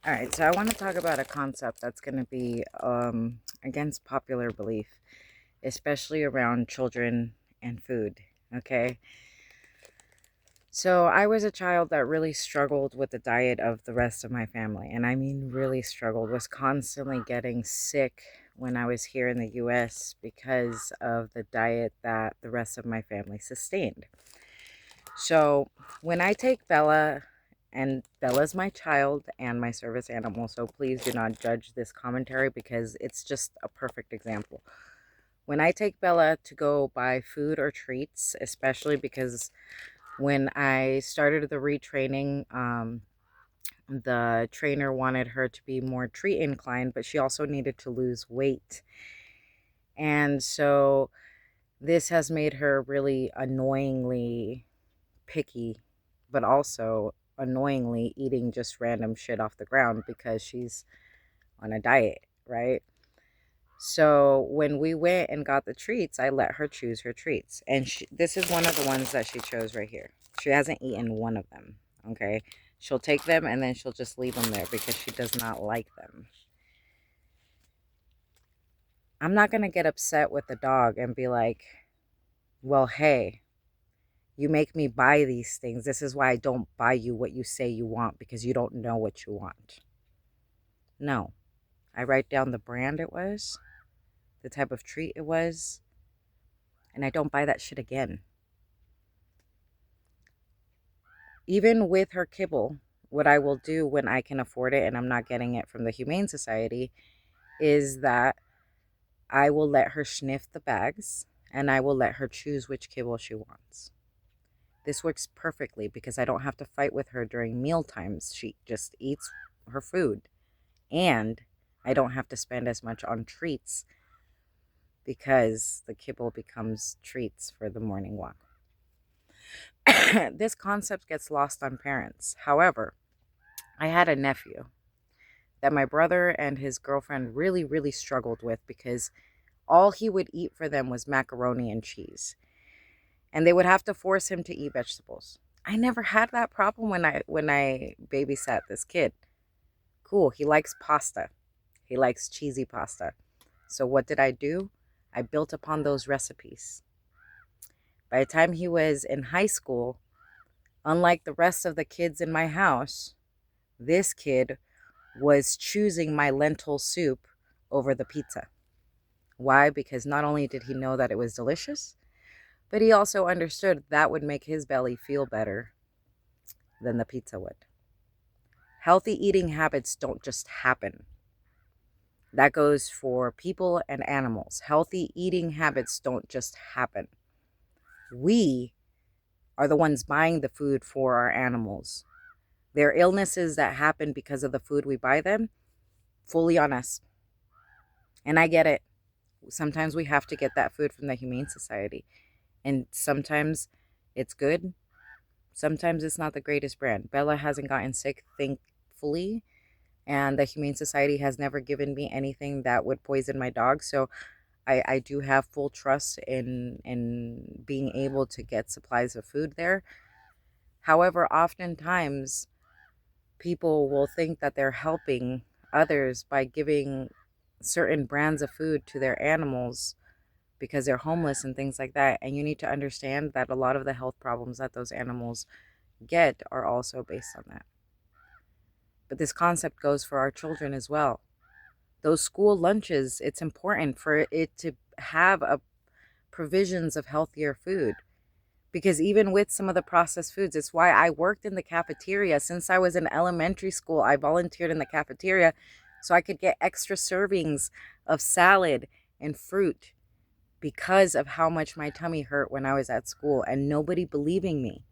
All right, so I want to talk about a concept that's going to be against popular belief, especially around children and food. Okay, so I was a child that really struggled with the diet of the rest of my family, and I mean really struggled, was constantly getting sick when I was here in the US because of the diet that the rest of my family sustained. So when I take Bella, and Bella's my child and my service animal, so please do not judge this commentary because it's just a perfect example. When I take Bella to go buy food or treats, especially because when I started the retraining, the trainer wanted her to be more treat inclined, but she also needed to lose weight. And so this has made her really annoyingly picky, but also annoyingly eating just random shit off the ground because she's on a diet, right? So when we went and got the treats, I let her choose her treats. And this is one of the ones that she chose right here. She hasn't eaten one of them, okay? She'll take them and then she'll just leave them there because she does not like them. I'm not going to get upset with the dog and be like, well, hey, you make me buy these things. This is why I don't buy you what you say you want because you don't know what you want. No. I write down the brand it was, the type of treat it was, and I don't buy that shit again. Even with her kibble, what I will do when I can afford it and I'm not getting it from the Humane Society is that I will let her sniff the bags and I will let her choose which kibble she wants. This works perfectly because I don't have to fight with her during meal times. She just eats her food. And I don't have to spend as much on treats because the kibble becomes treats for the morning walk. This concept gets lost on parents. However, I had a nephew that my brother and his girlfriend really, really struggled with because all he would eat for them was macaroni and cheese. And they would have to force him to eat vegetables. I never had that problem when I babysat this kid. Cool, he likes pasta. He likes cheesy pasta. So what did I do? I built upon those recipes. By the time he was in high school, unlike the rest of the kids in my house, this kid was choosing my lentil soup over the pizza. Why? Because not only did he know that it was delicious, but he also understood that would make his belly feel better than the pizza would. Healthy eating habits don't just happen. That goes for people and animals. Healthy eating habits don't just happen. We are the ones buying the food for our animals. Their illnesses that happen because of the food we buy them, fully on us. And I get it. Sometimes we have to get that food from the Humane Society. And sometimes it's good. Sometimes it's not the greatest brand. Bella hasn't gotten sick, thankfully. And the Humane Society has never given me anything that would poison my dog. So I do have full trust in being able to get supplies of food there. However, oftentimes people will think that they're helping others by giving certain brands of food to their animals because they're homeless and things like that. And you need to understand that a lot of the health problems that those animals get are also based on that. But this concept goes for our children as well. Those school lunches, it's important for it to have a provisions of healthier food. Because even with some of the processed foods, it's why I worked in the cafeteria. Since I was in elementary school, I volunteered in the cafeteria so I could get extra servings of salad and fruit because of how much my tummy hurt when I was at school and nobody believing me.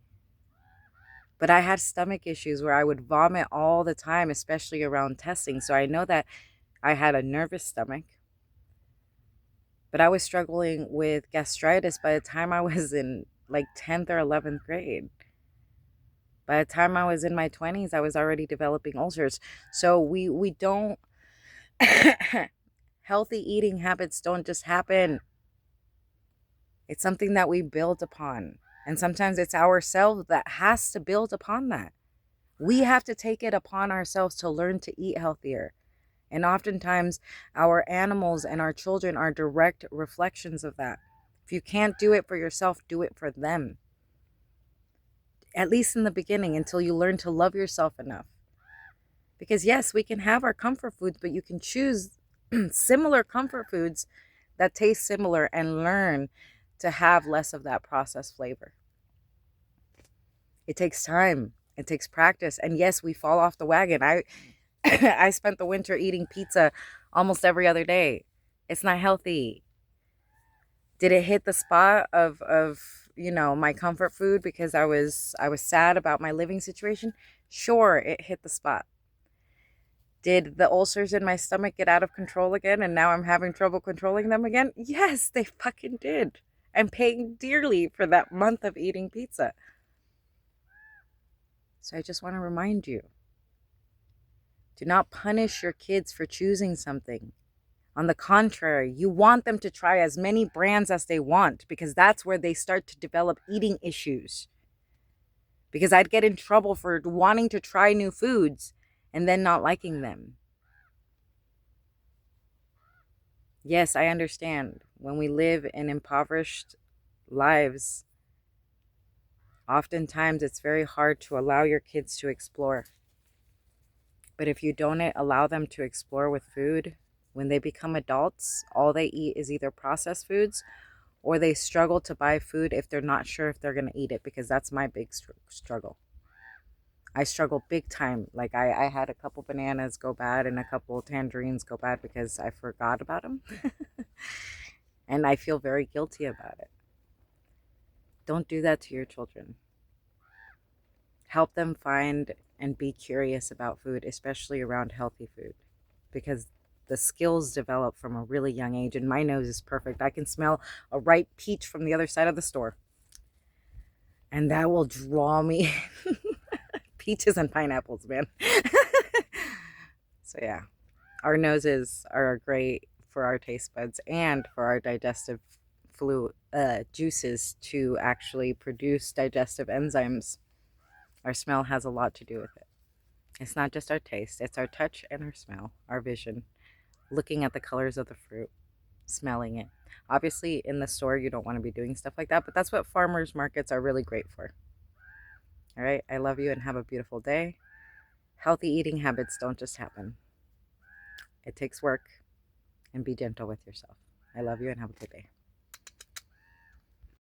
But I had stomach issues where I would vomit all the time, especially around testing. So I know that I had a nervous stomach. But I was struggling with gastritis by the time I was in like 10th or 11th grade. By the time I was in my 20s, I was already developing ulcers. So we don't healthy eating habits don't just happen. It's something that we build upon. And sometimes it's ourselves that has to build upon that. We have to take it upon ourselves to learn to eat healthier. And oftentimes, our animals and our children are direct reflections of that. If you can't do it for yourself, do it for them. At least in the beginning, until you learn to love yourself enough. Because yes, we can have our comfort foods, but you can choose similar comfort foods that taste similar and learn to have less of that processed flavor. It takes time. It takes practice. And yes, we fall off the wagon. I spent the winter eating pizza almost every other day. It's not healthy. Did it hit the spot of my comfort food because I was sad about my living situation? Sure, it hit the spot. Did the ulcers in my stomach get out of control again and now I'm having trouble controlling them again? Yes, they fucking did. I'm paying dearly for that month of eating pizza. So I just want to remind you, do not punish your kids for choosing something. On the contrary, you want them to try as many brands as they want, because that's where they start to develop eating issues. Because I'd get in trouble for wanting to try new foods and then not liking them. Yes, I understand. When we live in impoverished lives, oftentimes it's very hard to allow your kids to explore. But if you don't allow them to explore with food, when they become adults, all they eat is either processed foods, or they struggle to buy food if they're not sure if they're going to eat it, because that's my big struggle. I struggle big time. Like I had a couple bananas go bad and a couple tangerines go bad because I forgot about them. And I feel very guilty about it. Don't do that to your children. Help them find and be curious about food, especially around healthy food, because the skills develop from a really young age. And my nose is perfect. I can smell a ripe peach from the other side of the store, and that will draw me. Peaches and pineapples, man. So yeah, our noses are great for our taste buds and for our digestive juices to actually produce digestive enzymes. Our smell has a lot to do with it. It's not just our taste, it's our touch and our smell, our vision, looking at the colors of the fruit, smelling it. Obviously, in the store, you don't want to be doing stuff like that, but that's what farmers markets are really great for. All right, I love you and have a beautiful day. Healthy eating habits don't just happen. It takes work, and be gentle with yourself. I love you and have a good day.